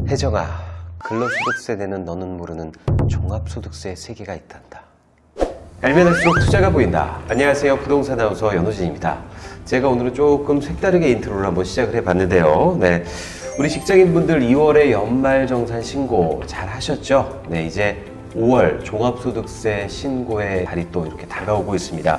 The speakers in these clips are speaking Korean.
혜정아, 근로소득세 내는 너는 모르는 종합소득세 세계가 있단다. 알면 할수록 투자가 보인다. 안녕하세요, 부동산 아나운서 연호진입니다. 제가 오늘은 조금 색다르게 인트로를 한번 시작을 해봤는데요. 네, 우리 직장인분들 2월에 연말정산 신고 잘 하셨죠? 네, 이제 5월 종합소득세 신고의 달이 또 이렇게 다가오고 있습니다.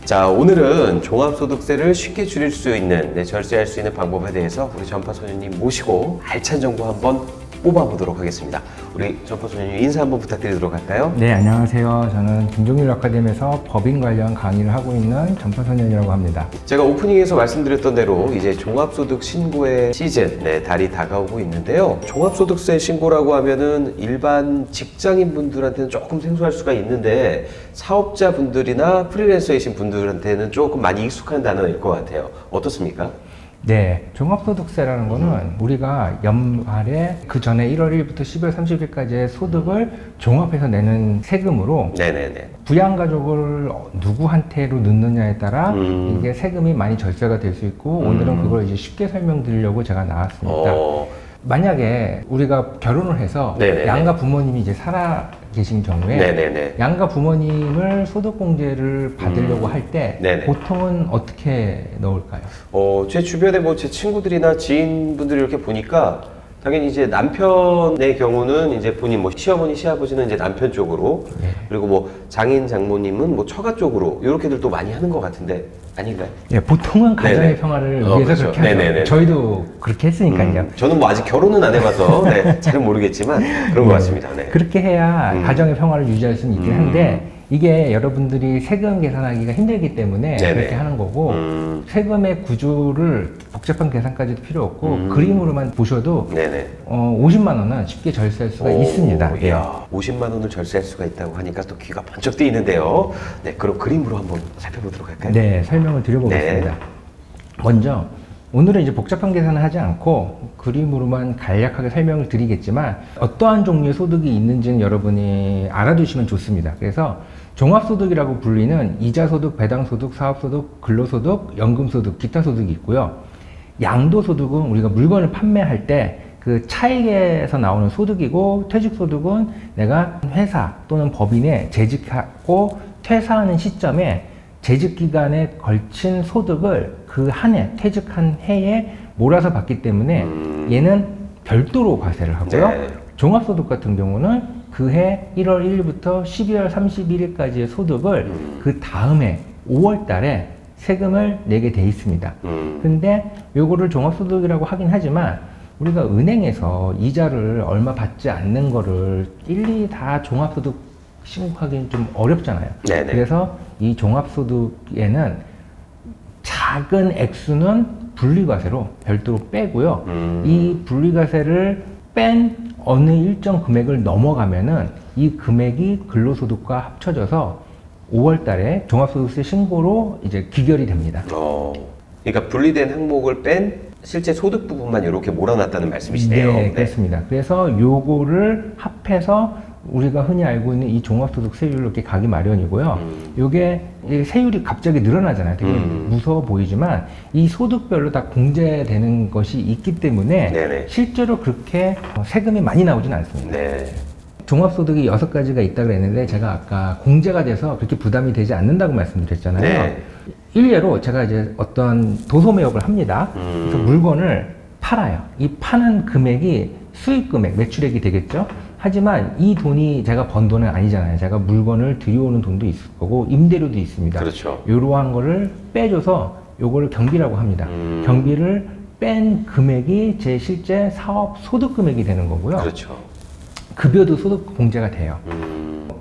자, 오늘은 종합소득세를 쉽게 줄일 수 있는, 절세할 수 있는 방법에 대해서 우리 전파소녀님 모시고 알찬 정보 한번 뽑아보도록 하겠습니다. 우리 전파소녀님 인사 한번 부탁드리도록 할까요? 네, 안녕하세요. 저는 김종률 아카데미에서 법인 관련 강의를 하고 있는 전파소년이라고 합니다. 제가 오프닝에서 말씀드렸던 대로 이제 종합소득 신고의 시즌, 달이 다가오고 있는데요. 종합소득세 신고라고 하면은 일반 직장인분들한테는 조금 생소할 수가 있는데 사업자분들이나 프리랜서이신 분들한테는 조금 많이 익숙한 단어일 것 같아요. 어떻습니까? 네, 종합소득세라는 거는 우리가 연말에 그 전에 1월 1일부터 12월 30일까지의 소득을 종합해서 내는 세금으로 네네네. 부양가족을 누구한테로 넣느냐에 따라 이게 세금이 많이 절세가 될 수 있고 오늘은 그걸 이제 쉽게 설명드리려고 제가 나왔습니다. 만약에 우리가 결혼을 해서 네네네. 양가 부모님이 이제 살아 계신 경우에 네네네. 양가 부모님을 소득공제를 받으려고 할 때 네네. 보통은 어떻게 넣을까요? 제 주변에 뭐 제 친구들이나 지인분들이 이렇게 보니까 당연히 이제 남편의 경우는 이제 본인 뭐 시어머니, 시아버지는 이제 남편 쪽으로 네. 그리고 뭐 장인, 장모님은 뭐 처가 쪽으로 이렇게들 또 많이 하는 것 같은데 아닌가요? 네, 보통은 가정의 네네. 평화를 위해서 그렇죠. 그렇게 하죠. 네네네. 저희도 그렇게 했으니까요. 저는 뭐 아직 결혼은 안 해봐서 잘은 모르겠지만 그런 것 같습니다. 네. 그렇게 해야 가정의 평화를 유지할 수는 있긴 한데 이게 여러분들이 세금 계산하기가 힘들기 때문에 네네. 그렇게 하는 거고 세금의 구조를 복잡한 계산까지도 필요 없고 그림으로만 보셔도 네네. 50만 원은 쉽게 절세할 수가 있습니다. 이야, 50만 원을 절세할 수가 있다고 하니까 또 귀가 번쩍 뜨이는데요. 네, 그럼 그림으로 한번 살펴보도록 할까요? 네, 설명을 드려보겠습니다. 네. 먼저 오늘은 이제 복잡한 계산을 하지 않고 그림으로만 간략하게 설명을 드리겠지만 어떠한 종류의 소득이 있는지는 여러분이 알아두시면 좋습니다. 그래서 종합소득이라고 불리는 이자소득, 배당소득, 사업소득, 근로소득, 연금소득, 기타소득이 있고요. 양도소득은 우리가 물건을 판매할 때 그 차익에서 나오는 소득이고 퇴직소득은 내가 회사 또는 법인에 재직하고 퇴사하는 시점에 재직기간에 걸친 소득을 그 한 해, 퇴직한 해에 몰아서 받기 때문에 얘는 별도로 과세를 하고요. 네. 종합소득 같은 경우는 그 해 1월 1일부터 12월 31일까지의 소득을 그 다음해 5월 달에 세금을 내게 돼 있습니다. 근데 요거를 종합소득이라고 하긴 하지만 우리가 은행에서 이자를 얼마 받지 않는 거를 일일이 다 종합소득 신고하기는 좀 어렵잖아요. 네네. 그래서 이 종합소득에는 작은 액수는 분리과세로 별도로 빼고요. 이 분리과세를 뺀 어느 일정 금액을 넘어가면은 이 금액이 근로소득과 합쳐져서 5월 달에 종합소득세 신고로 이제 기결이 됩니다. 그러니까 분리된 항목을 뺀 실제 소득 부분만 이렇게 몰아놨다는 말씀이시네요. 네, 그렇습니다. 그래서 요거를 합해서 우리가 흔히 알고 있는 이 종합소득 세율로 이렇게 가기 마련이고요. 요게 세율이 갑자기 늘어나잖아요. 되게 무서워 보이지만 이 소득별로 다 공제되는 것이 있기 때문에 네네. 실제로 그렇게 세금이 많이 나오진 않습니다. 네. 종합소득이 6가지가 있다고 그랬는데 제가 아까 공제가 돼서 그렇게 부담이 되지 않는다고 말씀드렸잖아요. 네. 일례로 제가 이제 어떤 도소매업을 합니다. 그래서 물건을 팔아요. 이 파는 금액이 수익금액, 매출액이 되겠죠. 하지만 이 돈이 제가 번 돈은 아니잖아요. 제가 물건을 들여오는 돈도 있을 거고 임대료도 있습니다. 그렇죠. 이러한 거를 빼줘서 요거를 경비라고 합니다. 경비를 뺀 금액이 제 실제 사업 소득 금액이 되는 거고요. 그렇죠. 급여도 소득 공제가 돼요.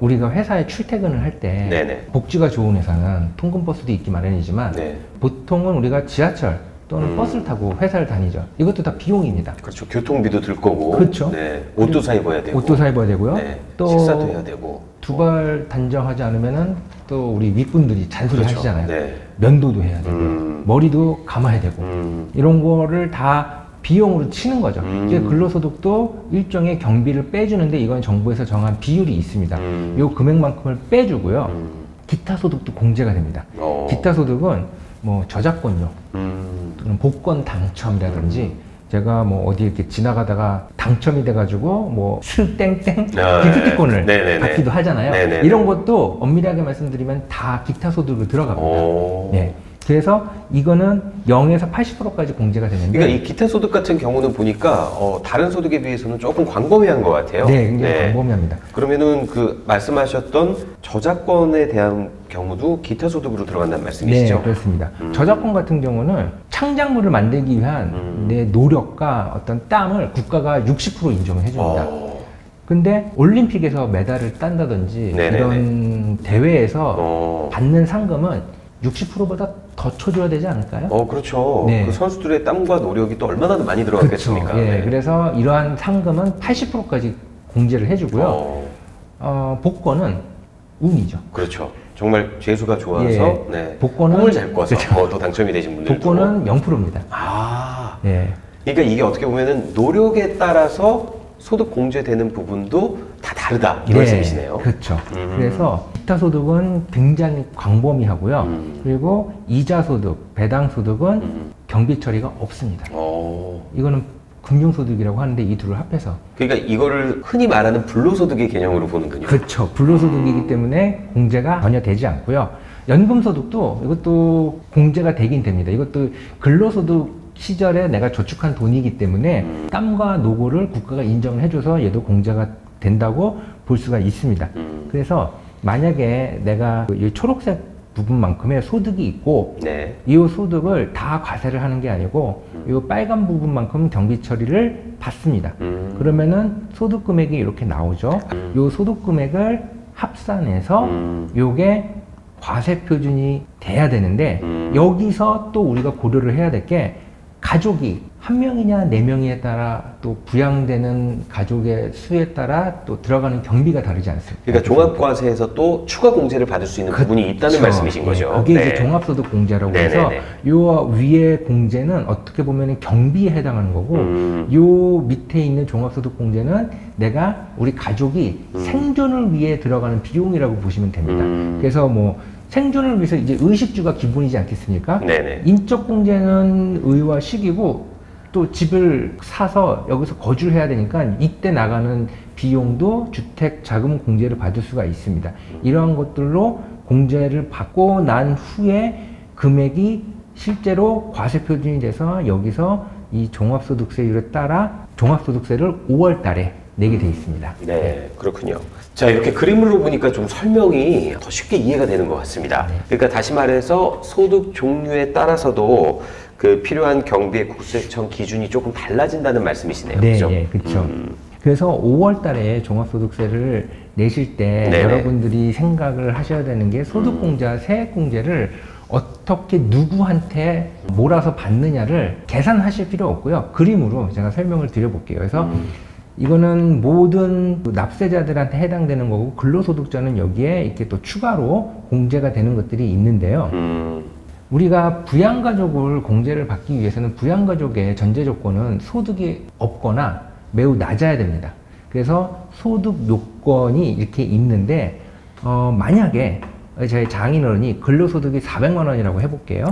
우리가 회사에 출퇴근을 할 때 네네. 복지가 좋은 회사는 통근버스도 있기 마련이지만 네. 보통은 우리가 지하철 또는 버스를 타고 회사를 다니죠. 이것도 다 비용입니다. 그렇죠. 교통비도 들 거고. 그렇죠. 네. 옷도 사 입어야 되고. 옷도 사 입어야 되고요. 네. 또 식사도 해야 되고. 두발 단정하지 않으면은 또 우리 윗분들이 잔소리 그렇죠. 하시잖아요. 네. 면도도 해야 되고 머리도 감아야 되고 이런 거를 다 비용으로 치는 거죠. 이제 근로소득도 일종의 경비를 빼주는데 이건 정부에서 정한 비율이 있습니다. 이 금액만큼을 빼주고요. 기타 소득도 공제가 됩니다. 기타 소득은 뭐 저작권료 또는 복권 당첨이라든지 제가 뭐 어디 이렇게 지나가다가 당첨이 돼가지고 뭐 스땡땡 기프티콘을 받기도 하잖아요. 네네네. 이런 것도 엄밀하게 말씀드리면 다 기타 소득으로 들어갑니다. 네. 그래서 이거는 0에서 80%까지 공제가 되는데, 그러니까 이 기타 소득 같은 경우는 보니까 다른 소득에 비해서는 조금 광범위한 것 같아요. 네, 굉장히 광범위합니다. 그러면은 그 말씀하셨던 저작권에 대한 경우도 기타 소득으로 들어간다는 말씀이시죠? 네, 그렇습니다. 저작권 같은 경우는 창작물을 만들기 위한 내 노력과 어떤 땀을 국가가 60% 인정을 해줍니다. 근데 올림픽에서 메달을 딴다든지 네네네. 이런 대회에서 받는 상금은 60%보다 더 쳐줘야 되지 않을까요? 그렇죠. 네. 그 선수들의 땀과 노력이 또 얼마나 많이 들어갔겠습니까? 그렇죠. 예, 그래서 이러한 상금은 80%까지 공제를 해주고요. 복권은 운이죠. 그렇죠. 정말 재수가 좋아서 예. 복권은 꿈을 잘 꿔서 그렇죠. 또 당첨이 되신 분들도 복권은 0%입니다. 예. 예. 그러니까 이게 어떻게 보면은 노력에 따라서 소득 공제되는 부분도 다 다르다 이 말씀이시네요. 그렇죠. 그래서 기타 소득은 굉장히 광범위하고요. 그리고 이자 소득, 배당 소득은 경비 처리가 없습니다. 이거는 금융소득이라고 하는데 이 둘을 합해서. 그러니까 이거를 흔히 말하는 불로소득의 개념으로 보는군요. 그렇죠. 불로소득이기 때문에 공제가 전혀 되지 않고요. 연금소득도 이것도 공제가 되긴 됩니다. 이것도 근로소득 시절에 내가 저축한 돈이기 때문에 땀과 노고를 국가가 인정을 해줘서 얘도 공제가 된다고 볼 수가 있습니다. 그래서 만약에 내가 이 초록색 부분만큼의 소득이 있고 이 소득을 다 과세를 하는 게 아니고 이 빨간 부분만큼 경비 처리를 받습니다. 그러면은 소득 금액이 이렇게 나오죠. 이 소득 금액을 합산해서 요게 과세 표준이 돼야 되는데 여기서 또 우리가 고려를 해야 될 게 가족이 한 명이냐 네 명에 따라 또 부양되는 가족의 수에 따라 또 들어가는 경비가 다르지 않습니까? 그러니까 종합과세에서 또 추가 공제를 받을 수 있는 부분이 있다는 말씀이신 거죠. 그게 이제 종합소득 공제라고 해서 요 위에 공제는 어떻게 보면 경비에 해당하는 거고 요 밑에 있는 종합소득 공제는 내가 우리 가족이 생존을 위해 들어가는 비용이라고 보시면 됩니다. 그래서 뭐 생존을 위해서 이제 의식주가 기본이지 않겠습니까? 인적 공제는 의와 식이고 또 집을 사서 여기서 거주를 해야 되니까 이때 나가는 비용도 주택 자금 공제를 받을 수가 있습니다. 이러한 것들로 공제를 받고 난 후에 금액이 실제로 과세 표준이 돼서 여기서 이 종합소득세율에 따라 종합소득세를 5월 달에 내게 돼 있습니다. 네, 그렇군요. 자, 이렇게 그림으로 보니까 좀 설명이 더 쉽게 이해가 되는 것 같습니다. 그러니까 다시 말해서 소득 종류에 따라서도 그 필요한 경비의 국세청 기준이 조금 달라진다는 말씀이시네요. 네, 그죠? 네, 그렇죠. 그래서 5월 달에 종합소득세를 내실 때 여러분들이 생각을 하셔야 되는 게 소득공제와 세액공제를 어떻게 누구한테 몰아서 받느냐를 계산하실 필요 없고요. 그림으로 제가 설명을 드려볼게요. 그래서 이거는 모든 납세자들한테 해당되는 거고 근로소득자는 여기에 이렇게 또 추가로 공제가 되는 것들이 있는데요. 우리가 부양가족을 공제를 받기 위해서는 부양가족의 전제 조건은 소득이 없거나 매우 낮아야 됩니다. 그래서 소득 요건이 이렇게 있는데 만약에 저희 장인어른이 근로소득이 400만 원이라고 해볼게요.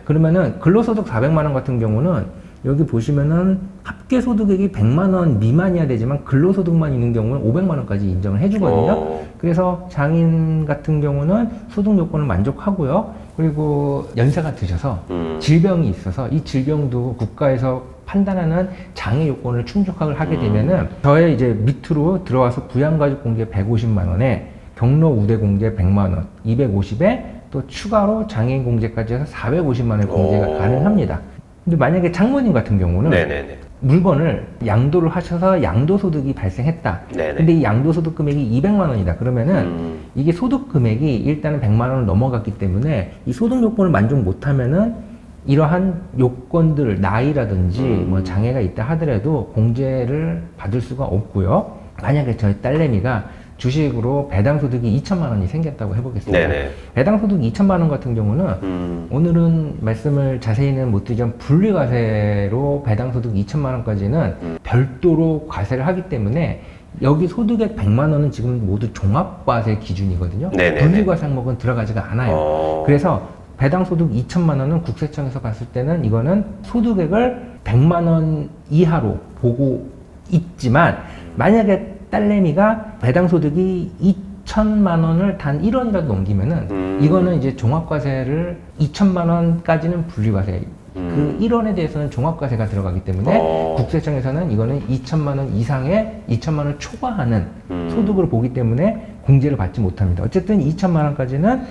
그러면은 근로소득 400만 원 같은 경우는 여기 보시면은 합계소득액이 100만 원 미만이어야 되지만 근로소득만 있는 경우는 500만 원까지 인정을 해주거든요. 그래서 장인 같은 경우는 소득 요건을 만족하고요. 그리고 연세가 드셔서 질병이 있어서 이 질병도 국가에서 판단하는 장애 요건을 충족을 하게 되면은 저의 이제 밑으로 들어와서 부양가족 공제 150만 원에 경로 우대 공제 100만 원, 250에 또 추가로 장애인 공제까지 해서 450만 원의 공제가 가능합니다. 근데 만약에 장모님 같은 경우는 물건을 양도를 하셔서 양도소득이 발생했다. 근데 이 양도소득 금액이 200만 원이다. 그러면은 이게 소득 금액이 일단은 100만 원을 넘어갔기 때문에 이 소득 요건을 만족 못하면은 이러한 요건들, 나이라든지 뭐 장애가 있다 하더라도 공제를 받을 수가 없고요. 만약에 저희 딸내미가 주식으로 배당소득이 2천만 원이 생겼다고 해보겠습니다. 배당소득 2천만 원 같은 경우는 오늘은 말씀을 자세히는 못 드리지만 분리과세로 배당소득 2천만 원까지는 별도로 과세를 하기 때문에 여기 소득액 100만 원은 지금 모두 종합과세 기준이거든요. 분리과세 항목은 들어가지가 않아요. 그래서 배당 소득 2천만 원은 국세청에서 봤을 때는 이거는 소득액을 100만 원 이하로 보고 있지만 만약에 딸내미가 배당 소득이 2천만 원을 단 1원이라도 넘기면은 이거는 이제 종합과세를 2천만 원까지는 분리과세. 그 1원에 대해서는 종합과세가 들어가기 때문에 국세청에서는 이거는 2천만 원 이상의 2천만 원 초과하는 소득으로 보기 때문에 공제를 받지 못합니다. 어쨌든 2천만 원까지는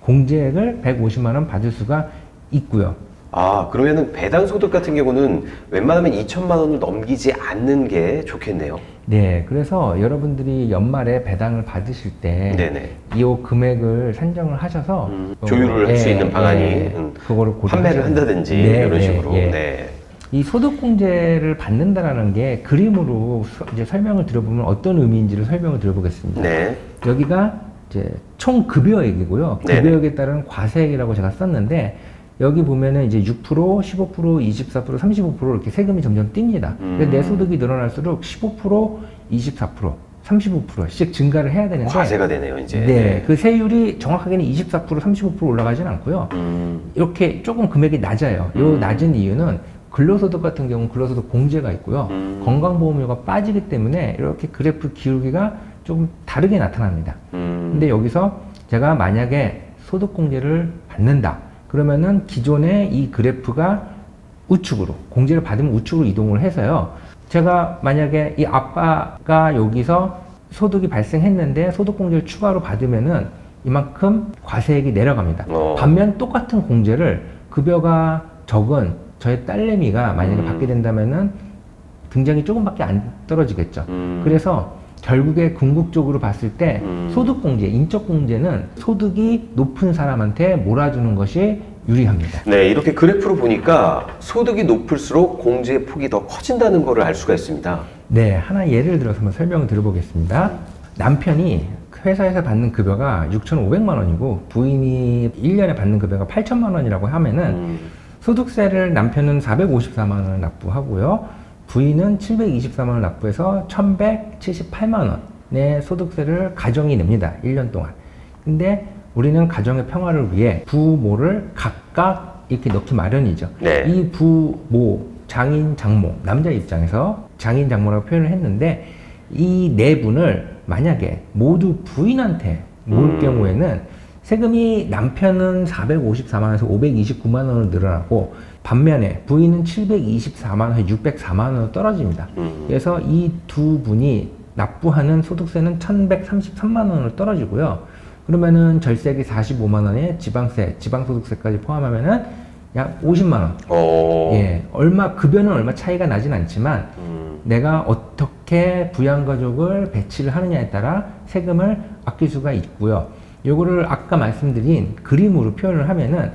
공제액을 150만 원 받을 수가 있고요. 아, 그러면은 배당 소득 같은 경우는 웬만하면 2천만 원을 넘기지 않는 게 좋겠네요. 네, 그래서 여러분들이 연말에 배당을 받으실 때 네네. 이 금액을 산정을 하셔서 조율을 할 수 있는 방안이 그거를 판매를 한다든지 네, 이런 네, 식으로. 네. 네. 이 소득공제를 받는다라는 게 그림으로 이제 설명을 드려보면 어떤 의미인지를 설명을 드려보겠습니다. 네. 여기가 이제 총 급여액이고요. 네네. 급여액에 따른 과세액이라고 제가 썼는데 여기 보면은 이제 6%, 15%, 24%, 35% 이렇게 세금이 점점 뜁니다. 근데 내 소득이 늘어날수록 15%, 24%, 35%씩 증가를 해야 되는데 과세가 되네요, 이제. 네, 그 세율이 정확하게는 24%, 35% 올라가진 않고요. 이렇게 조금 금액이 낮아요. 요 낮은 이유는 근로소득 같은 경우는 근로소득 공제가 있고요. 건강보험료가 빠지기 때문에 이렇게 그래프 기울기가 조금 다르게 나타납니다. 근데 여기서 제가 만약에 소득공제를 받는다. 그러면은 기존의 이 그래프가 우측으로, 공제를 받으면 우측으로 이동을 해서요. 제가 만약에 이 아빠가 여기서 소득이 발생했는데 소득공제를 추가로 받으면은 이만큼 과세액이 내려갑니다. 반면 똑같은 공제를 급여가 적은 저의 딸내미가 만약에 받게 된다면은 굉장히 조금밖에 안 떨어지겠죠. 그래서 결국에 궁극적으로 봤을 때 소득공제, 인적공제는 소득이 높은 사람한테 몰아주는 것이 유리합니다. 네, 이렇게 그래프로 보니까 소득이 높을수록 공제의 폭이 더 커진다는 것을 알 수가 있습니다. 네, 하나 예를 들어서 한번 설명을 드려보겠습니다. 남편이 회사에서 받는 급여가 6,500만 원이고 부인이 1년에 받는 급여가 8천만 원이라고 하면은 소득세를 남편은 454만 원을 납부하고요. 부인은 724만 원을 납부해서 1,178만 원의 소득세를 가정이 냅니다. 1년 동안. 근데 우리는 가정의 평화를 위해 부모를 각각 이렇게 넣기 마련이죠. 네. 이 부모, 장인, 장모, 남자 입장에서 장인, 장모라고 표현을 했는데 이 네 분을 만약에 모두 부인한테 모을 경우에는 세금이 남편은 454만 원에서 529만 원으로 늘어나고 반면에 부인은 724만 원에서 604만 원으로 떨어집니다. 그래서 이 두 분이 납부하는 소득세는 1,133만 원으로 떨어지고요. 그러면은 절세액이 45만 원에 지방세, 지방소득세까지 포함하면은 약 50만 원. 예, 급여는 얼마 차이가 나진 않지만 내가 어떻게 부양가족을 배치를 하느냐에 따라 세금을 아낄 수가 있고요. 요거를 아까 말씀드린 그림으로 표현을 하면은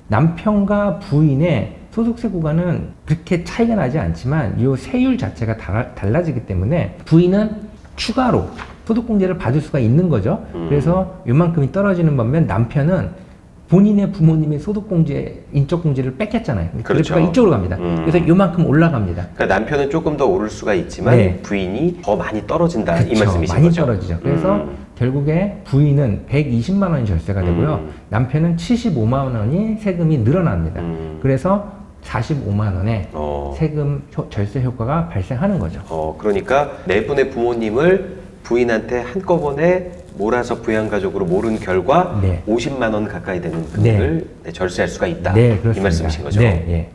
남편과 부인의 소득세 구간은 그렇게 차이가 나지 않지만 이 세율 자체가 달라지기 때문에 부인은 추가로 소득공제를 받을 수가 있는 거죠. 그래서 요만큼이 떨어지는 반면 남편은 본인의 부모님의 소득공제, 인적공제를 뺏겼잖아요. 그렇죠. 그래프가 이쪽으로 갑니다. 그래서 요만큼 올라갑니다. 그러니까 남편은 조금 더 오를 수가 있지만 네. 부인이 더 많이 떨어진다 이 그쵸, 말씀이신 많이 거죠? 떨어지죠. 그래서 결국에 부인은 120만 원이 절세가 되고요. 남편은 75만 원이 세금이 늘어납니다. 그래서 45만 원의 세금 절세 효과가 발생하는 거죠. 그러니까 네 분의 부모님을 부인한테 한꺼번에 몰아서 부양가족으로 모른 결과 네. 50만 원 가까이 되는 금액을 절세할 수가 있다. 네, 이 그렇습니다. 말씀이신 거죠? 네, 예.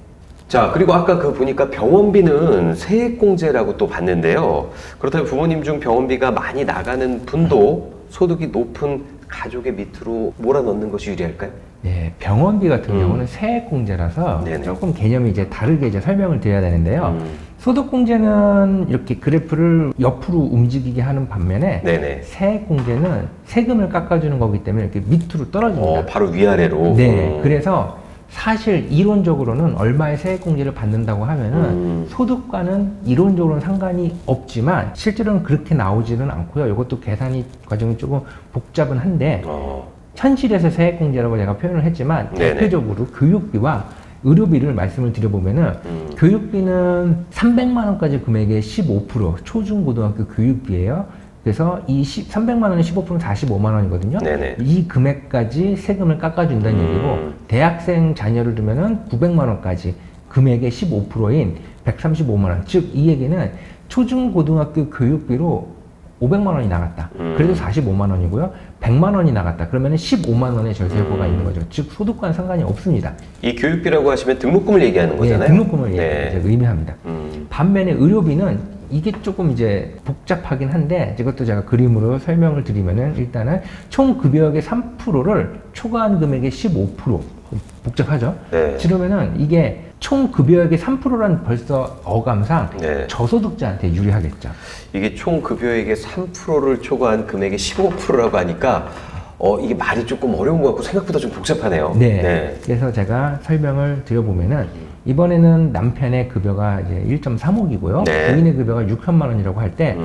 자, 그리고 아까 보니까 병원비는 세액공제라고 또 받는데요. 그렇다면 부모님 중 병원비가 많이 나가는 분도 소득이 높은 가족의 밑으로 몰아넣는 것이 유리할까요? 네, 병원비 같은 경우는 세액공제라서 네네. 조금 개념이 이제 다르게 이제 설명을 드려야 되는데요. 소득공제는 이렇게 그래프를 옆으로 움직이게 하는 반면에 네네. 세액공제는 세금을 깎아주는 거기 때문에 이렇게 밑으로 떨어집니다. 바로 위아래로. 네, 그래서 사실 이론적으로는 얼마의 세액공제를 받는다고 하면은 소득과는 이론적으로는 상관이 없지만 실제로는 그렇게 나오지는 않고요. 이것도 계산이 과정이 조금 복잡은 한데 현실에서 세액공제라고 제가 표현을 했지만 네네. 대표적으로 교육비와 의료비를 말씀을 드려보면은 교육비는 300만 원까지 금액의 15% 초중고등학교 교육비예요. 그래서 이 300만 원의 15%는 45만 원이거든요. 네네. 이 금액까지 세금을 깎아준다는 얘기고, 대학생 자녀를 두면은 900만 원까지 금액의 15%인 135만 원. 즉, 이 얘기는 초중고등학교 교육비로 500만 원이 나갔다. 그래도 45만 원이고요. 100만 원이 나갔다. 그러면 15만 원의 절세 효과가 있는 거죠. 즉, 소득과는 상관이 없습니다. 이 교육비라고 하시면 등록금을 얘기하는 거잖아요. 네, 등록금을 네. 이제 의미합니다. 반면에 의료비는 이게 조금 이제 복잡하긴 한데, 이것도 제가 그림으로 설명을 드리면은, 일단은 총 급여액의 3%를 초과한 금액의 15%. 복잡하죠? 네. 그러면은 이게 총 급여액의 3%란 벌써 어감상 네. 저소득자한테 유리하겠죠. 이게 총 급여액의 3%를 초과한 금액의 15%라고 하니까 이게 말이 조금 어려운 것 같고 생각보다 좀 복잡하네요. 네. 그래서 제가 설명을 드려보면은, 이번에는 남편의 급여가 이제 1.3억이고요. 네. 부인의 급여가 6천만 원이라고 할 때,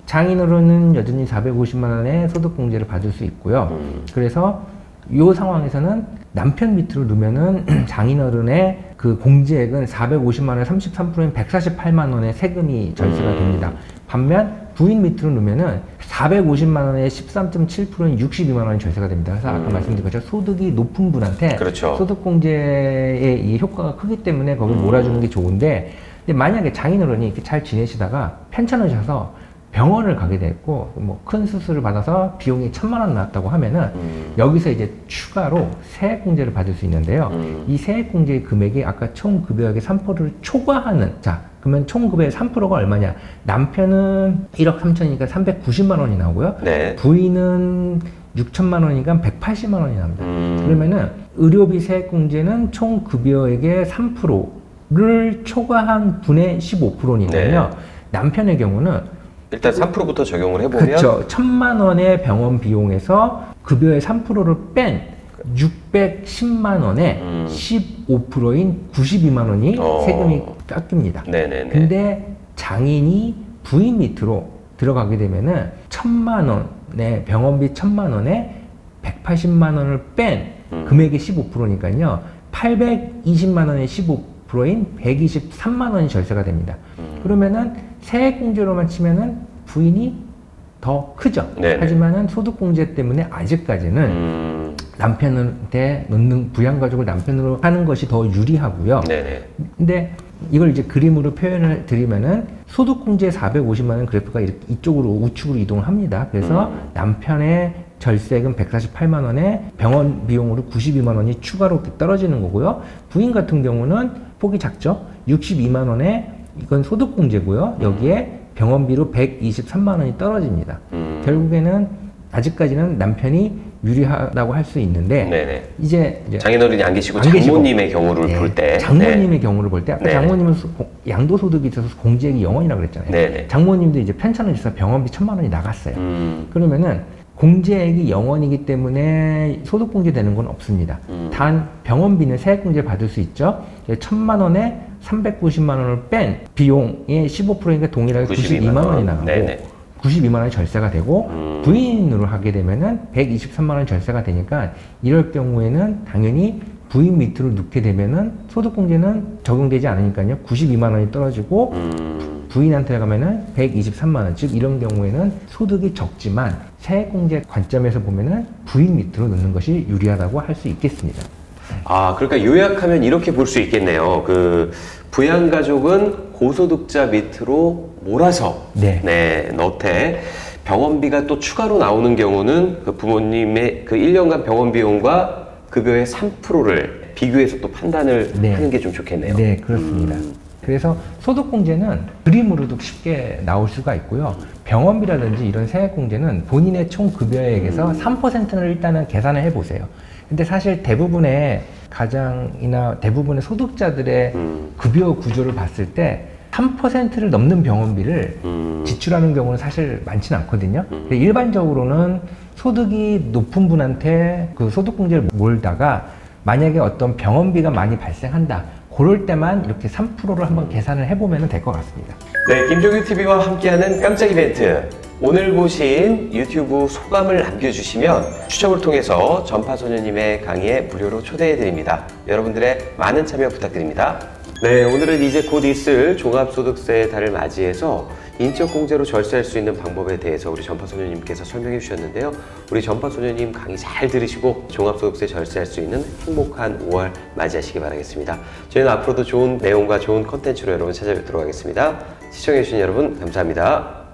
장인어른은 여전히 450만 원의 소득공제를 받을 수 있고요. 그래서 이 상황에서는 남편 밑으로 두면은 장인어른의 그 공제액은 450만 원에 33%인 148만 원의 세금이 절세가 됩니다. 반면 부인 밑으로 놓으면은 450만 원에 13.7%인 62만 원이 절세가 됩니다. 그래서 아까 말씀드린 것처럼 소득이 높은 분한테 그렇죠. 소득공제의 이 효과가 크기 때문에 거기를 몰아주는 게 좋은데, 근데 만약에 장인어른이 이렇게 잘 지내시다가 편찮으셔서 병원을 가게 됐고, 뭐 큰 수술을 받아서 비용이 1,000만 원 나왔다고 하면은 여기서 이제 추가로 세액공제를 받을 수 있는데요. 이 세액공제의 금액이 아까 총 급여액의 3%를 초과하는, 자, 그러면 총 급여의 3%가 얼마냐? 남편은 1억 3천이니까 390만 원이 나오고요. 네. 부인은 6천만 원이니까 180만 원이 납니다. 그러면은 의료비 세액공제는 총 급여액의 3%를 초과한 분의 15%니까요. 네. 남편의 경우는 일단 3%부터 적용을 해보면 그렇죠. 1,000만 원의 병원 비용에서 급여의 3%를 뺀 610만 원에 15%인 92만 원이 세금이 깎입니다. 네네네. 근데 장인이 부인 밑으로 들어가게 되면은 1,000만 원의 병원비 1,000만 원에 180만 원을 뺀 금액의 15%니까요. 820만 원의 15%인 123만 원이 절세가 됩니다. 그러면은 세액공제로만 치면은 부인이 더 크죠. 네네. 하지만은 소득공제 때문에 아직까지는 남편한테 넣는 부양가족을 남편으로 하는 것이 더 유리하고요. 네네. 근데 이걸 이제 그림으로 표현을 드리면은 소득공제 450만 원 그래프가 이쪽으로 우측으로 이동을 합니다. 그래서 남편의 절세액은 148만 원에 병원 비용으로 92만 원이 추가로 떨어지는 거고요. 부인 같은 경우는 폭이 작죠. 62만 원에 이건 소득공제고요. 여기에 병원비로 123만 원이 떨어집니다. 결국에는 아직까지는 남편이 유리하다고 할 수 있는데, 네네. 이제 장인어른이 안 계시고 안 계시고. 장모님의 경우를 네, 볼 때, 장모님의 경우를 볼 때, 아까 네. 장모님은 양도소득이 있어서 공제액이 0원이라고 그랬잖아요. 네네. 장모님도 이제 편찮으셔서 병원비 1,000만 원이 나갔어요. 그러면은 공제액이 0원이기 때문에 소득공제 되는 건 없습니다. 단 병원비는 세액공제 받을 수 있죠. 1,000만 원에 390만 원을 뺀 비용의 15%니까 동일하게 92만 원이 나가고, 네네. 92만 원이 절세가 되고, 부인으로 하게 되면은 123만 원이 절세가 되니까, 이럴 경우에는 당연히 부인 밑으로 넣게 되면은 소득공제는 적용되지 않으니까요. 92만 원이 떨어지고, 부인한테 가면은 123만 원. 즉, 이런 경우에는 소득이 적지만 세액공제 관점에서 보면은 부인 밑으로 넣는 것이 유리하다고 할 수 있겠습니다. 아, 그러니까 요약하면 이렇게 볼 수 있겠네요. 그 부양가족은 고소득자 밑으로 몰아서 네. 넣되, 병원비가 또 추가로 나오는 경우는 그 부모님의 그 1년간 병원 비용과 급여의 3%를 비교해서 또 판단을 하는 게 좀 좋겠네요. 네, 그렇습니다. 그래서 소득공제는 그림으로도 쉽게 나올 수가 있고요. 병원비라든지 이런 세액공제는 본인의 총 급여액에서 3%를 일단은 계산을 해보세요. 근데 사실 대부분의 가장이나 대부분의 소득자들의 급여 구조를 봤을 때 3%를 넘는 병원비를 지출하는 경우는 사실 많지는 않거든요. 일반적으로는 소득이 높은 분한테 그 소득공제를 몰다가 만약에 어떤 병원비가 많이 발생한다. 그럴 때만 이렇게 3%를 한번 계산을 해보면 될 것 같습니다. 네, 김종규TV와 함께하는 깜짝 이벤트. 오늘 보신 유튜브 소감을 남겨주시면 추첨을 통해서 전파소녀님의 강의에 무료로 초대해드립니다. 여러분들의 많은 참여 부탁드립니다. 네, 오늘은 이제 곧 있을 종합소득세의 달을 맞이해서 인적공제로 절세할 수 있는 방법에 대해서 우리 전파소녀님께서 설명해 주셨는데요. 우리 전파소녀님 강의 잘 들으시고 종합소득세 절세할 수 있는 행복한 5월 맞이하시기 바라겠습니다. 저희는 앞으로도 좋은 내용과 좋은 컨텐츠로 여러분 찾아뵙도록 하겠습니다. 시청해 주신 여러분 감사합니다.